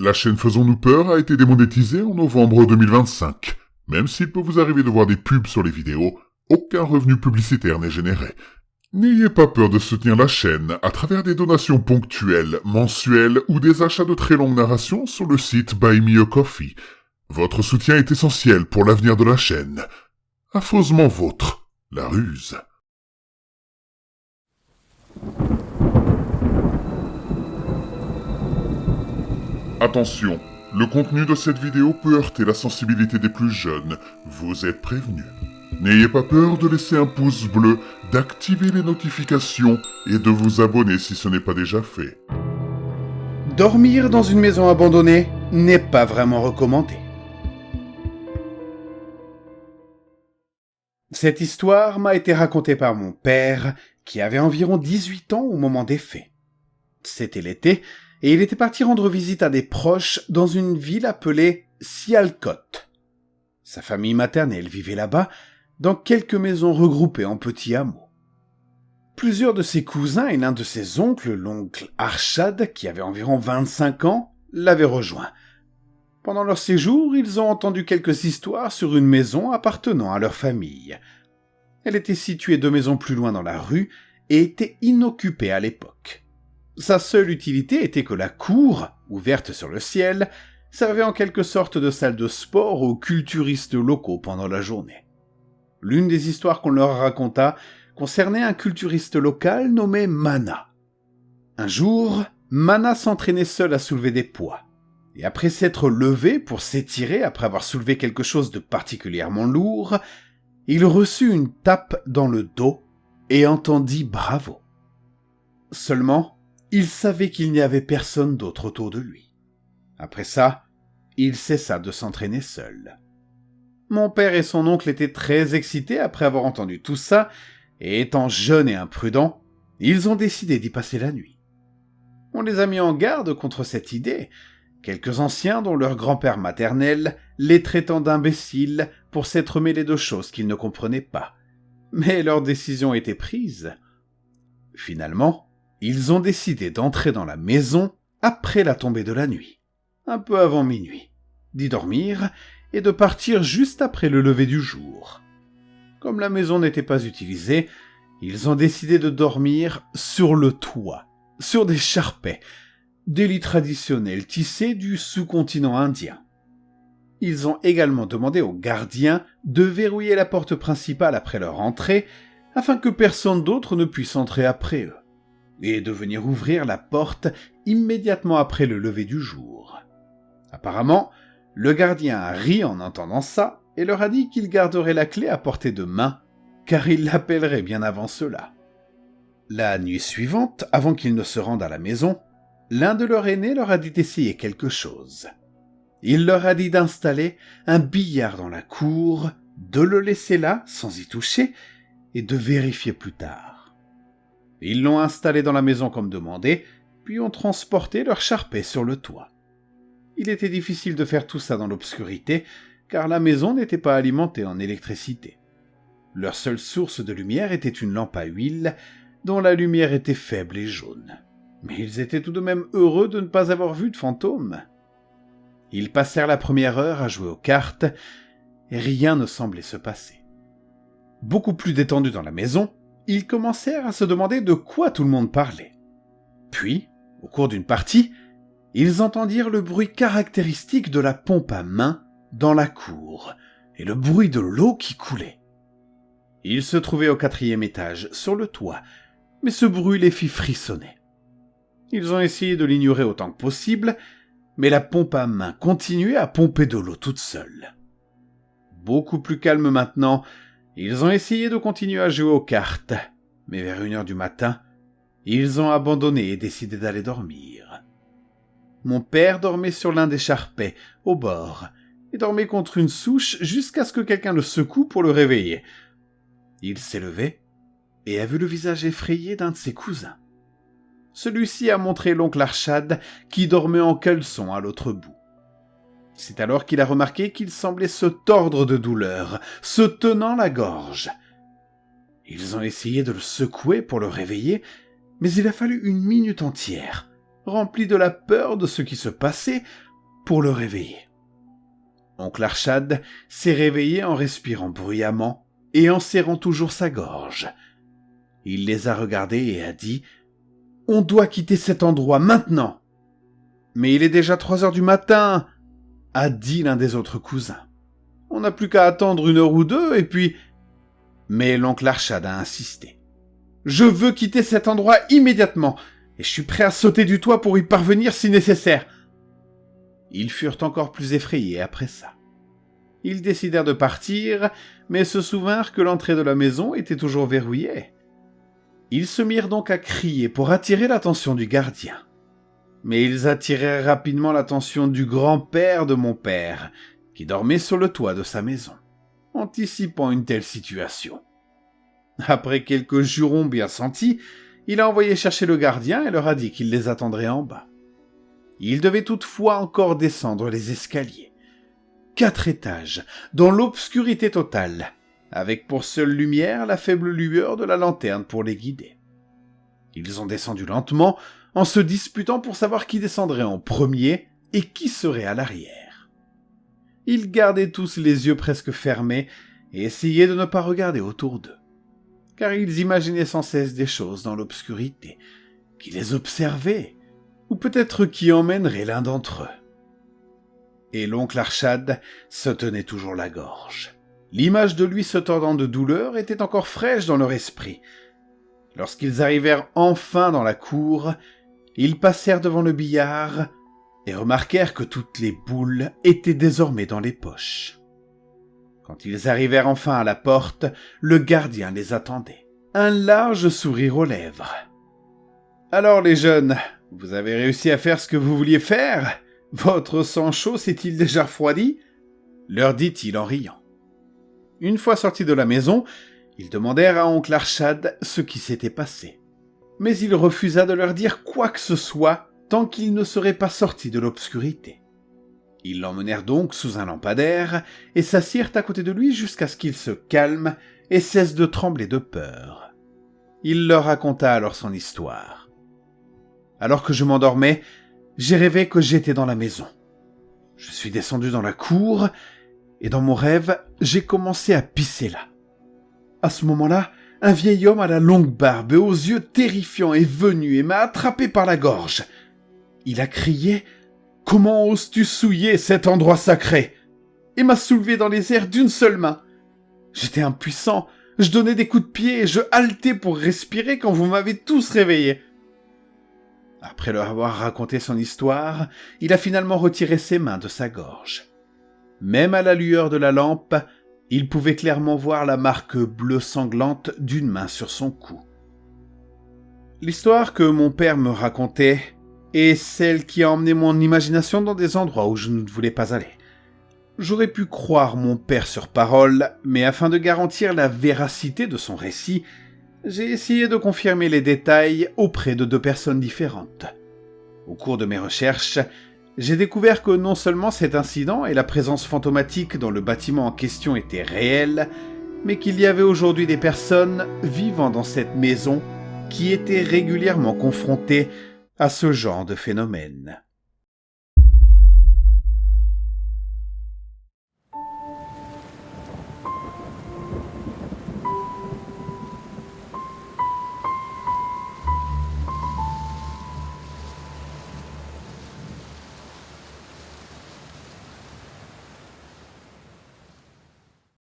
La chaîne Faisons-nous peur a été démonétisée en novembre 2025. Même s'il peut vous arriver de voir des pubs sur les vidéos, aucun revenu publicitaire n'est généré. N'ayez pas peur de soutenir la chaîne à travers des donations ponctuelles, mensuelles ou des achats de très longues narrations sur le site Buy Me a Coffee. Votre soutien est essentiel pour l'avenir de la chaîne. Affreusement vôtre, la ruse. Attention, le contenu de cette vidéo peut heurter la sensibilité des plus jeunes. Vous êtes prévenus. N'ayez pas peur de laisser un pouce bleu, d'activer les notifications et de vous abonner si ce n'est pas déjà fait. Dormir dans une maison abandonnée n'est pas vraiment recommandé. Cette histoire m'a été racontée par mon père, qui avait environ 18 ans au moment des faits. C'était l'été, et il était parti rendre visite à des proches dans une ville appelée Sialkot. Sa famille maternelle vivait là-bas, dans quelques maisons regroupées en petits hameaux. Plusieurs de ses cousins et l'un de ses oncles, l'oncle Arshad, qui avait environ 25 ans, l'avaient rejoint. Pendant leur séjour, ils ont entendu quelques histoires sur une maison appartenant à leur famille. Elle était située 2 maisons plus loin dans la rue et était inoccupée à l'époque. Sa seule utilité était que la cour, ouverte sur le ciel, servait en quelque sorte de salle de sport aux culturistes locaux pendant la journée. L'une des histoires qu'on leur raconta concernait un culturiste local nommé Mana. Un jour, Mana s'entraînait seul à soulever des poids. Et après s'être levé pour s'étirer après avoir soulevé quelque chose de particulièrement lourd, il reçut une tape dans le dos et entendit bravo. Seulement, il savait qu'il n'y avait personne d'autre autour de lui. Après ça, il cessa de s'entraîner seul. Mon père et son oncle étaient très excités après avoir entendu tout ça, et étant jeunes et imprudents, ils ont décidé d'y passer la nuit. On les a mis en garde contre cette idée, quelques anciens dont leur grand-père maternel les traitant d'imbéciles pour s'être mêlés de choses qu'ils ne comprenaient pas. Mais leur décision était prise. Finalement, ils ont décidé d'entrer dans la maison après la tombée de la nuit, un peu avant minuit, d'y dormir et de partir juste après le lever du jour. Comme la maison n'était pas utilisée, ils ont décidé de dormir sur le toit, sur des charpets, des lits traditionnels tissés du sous-continent indien. Ils ont également demandé aux gardiens de verrouiller la porte principale après leur entrée, afin que personne d'autre ne puisse entrer après eux, et de venir ouvrir la porte immédiatement après le lever du jour. Apparemment, le gardien a ri en entendant ça et leur a dit qu'il garderait la clé à portée de main, car il l'appellerait bien avant cela. La nuit suivante, avant qu'ils ne se rendent à la maison, l'un de leurs aînés leur a dit d'essayer quelque chose. Il leur a dit d'installer un billard dans la cour, de le laisser là, sans y toucher, et de vérifier plus tard. Ils l'ont installé dans la maison comme demandé, puis ont transporté leur charpet sur le toit. Il était difficile de faire tout ça dans l'obscurité, car la maison n'était pas alimentée en électricité. Leur seule source de lumière était une lampe à huile, dont la lumière était faible et jaune. Mais ils étaient tout de même heureux de ne pas avoir vu de fantômes. Ils passèrent la première heure à jouer aux cartes, et rien ne semblait se passer. Beaucoup plus détendus dans la maison, ils commencèrent à se demander de quoi tout le monde parlait. Puis, au cours d'une partie, ils entendirent le bruit caractéristique de la pompe à main dans la cour, et le bruit de l'eau qui coulait. Ils se trouvaient au 4e étage, sur le toit, mais ce bruit les fit frissonner. Ils ont essayé de l'ignorer autant que possible, mais la pompe à main continuait à pomper de l'eau toute seule. Beaucoup plus calme maintenant, ils ont essayé de continuer à jouer aux cartes, mais vers 1h du matin, ils ont abandonné et décidé d'aller dormir. Mon père dormait sur l'un des charpets, au bord, et dormait contre une souche jusqu'à ce que quelqu'un le secoue pour le réveiller. Il s'est levé et a vu le visage effrayé d'un de ses cousins. Celui-ci a montré l'oncle Arshad qui dormait en caleçon à l'autre bout. C'est alors qu'il a remarqué qu'il semblait se tordre de douleur, se tenant la gorge. Ils ont essayé de le secouer pour le réveiller, mais il a fallu 1 minute entière, remplie de la peur de ce qui se passait, pour le réveiller. Oncle Arshad s'est réveillé en respirant bruyamment et en serrant toujours sa gorge. Il les a regardés et a dit « On doit quitter cet endroit maintenant !»« Mais il est déjà 3 heures du matin !» a dit l'un des autres cousins. « On n'a plus qu'à attendre 1 heure ou 2 et puis... » Mais l'oncle Arshad a insisté. « Je veux quitter cet endroit immédiatement et je suis prêt à sauter du toit pour y parvenir si nécessaire. » Ils furent encore plus effrayés après ça. Ils décidèrent de partir, mais se souvinrent que l'entrée de la maison était toujours verrouillée. Ils se mirent donc à crier pour attirer l'attention du gardien. Mais ils attirèrent rapidement l'attention du grand-père de mon père, qui dormait sur le toit de sa maison, anticipant une telle situation. Après quelques jurons bien sentis, il a envoyé chercher le gardien et leur a dit qu'il les attendrait en bas. Il devait toutefois encore descendre les escaliers. 4 étages, dans l'obscurité totale, avec pour seule lumière la faible lueur de la lanterne pour les guider. Ils ont descendu lentement, en se disputant pour savoir qui descendrait en premier et qui serait à l'arrière. Ils gardaient tous les yeux presque fermés et essayaient de ne pas regarder autour d'eux, car ils imaginaient sans cesse des choses dans l'obscurité, qui les observaient, ou peut-être qui emmènerait l'un d'entre eux. Et l'oncle Arshad se tenait toujours la gorge. L'image de lui se tordant de douleur était encore fraîche dans leur esprit. Lorsqu'ils arrivèrent enfin dans la cour, ils passèrent devant le billard et remarquèrent que toutes les boules étaient désormais dans les poches. Quand ils arrivèrent enfin à la porte, le gardien les attendait, un large sourire aux lèvres. « Alors les jeunes, vous avez réussi à faire ce que vous vouliez faire ? Votre sang chaud s'est-il déjà refroidi ?» leur dit-il en riant. Une fois sortis de la maison, ils demandèrent à oncle Arshad ce qui s'était passé. Mais il refusa de leur dire quoi que ce soit tant qu'ils ne seraient pas sortis de l'obscurité. Ils l'emmenèrent donc sous un lampadaire et s'assirent à côté de lui jusqu'à ce qu'il se calme et cesse de trembler de peur. Il leur raconta alors son histoire. Alors que je m'endormais, j'ai rêvé que j'étais dans la maison. Je suis descendu dans la cour, et dans mon rêve, j'ai commencé à pisser là. À ce moment-là, un vieil homme à la longue barbe et aux yeux terrifiants est venu et m'a attrapé par la gorge. Il a crié « Comment oses-tu souiller cet endroit sacré ?» et m'a soulevé dans les airs d'une seule main. J'étais impuissant, je donnais des coups de pied et je haletais pour respirer quand vous m'avez tous réveillé. Après leur avoir raconté son histoire, il a finalement retiré ses mains de sa gorge. Même à la lueur de la lampe, il pouvait clairement voir la marque bleue sanglante d'une main sur son cou. L'histoire que mon père me racontait est celle qui a emmené mon imagination dans des endroits où je ne voulais pas aller. J'aurais pu croire mon père sur parole, mais afin de garantir la véracité de son récit, j'ai essayé de confirmer les détails auprès de 2 personnes différentes. Au cours de mes recherches, j'ai découvert que non seulement cet incident et la présence fantomatique dans le bâtiment en question étaient réels, mais qu'il y avait aujourd'hui des personnes vivant dans cette maison qui étaient régulièrement confrontées à ce genre de phénomène.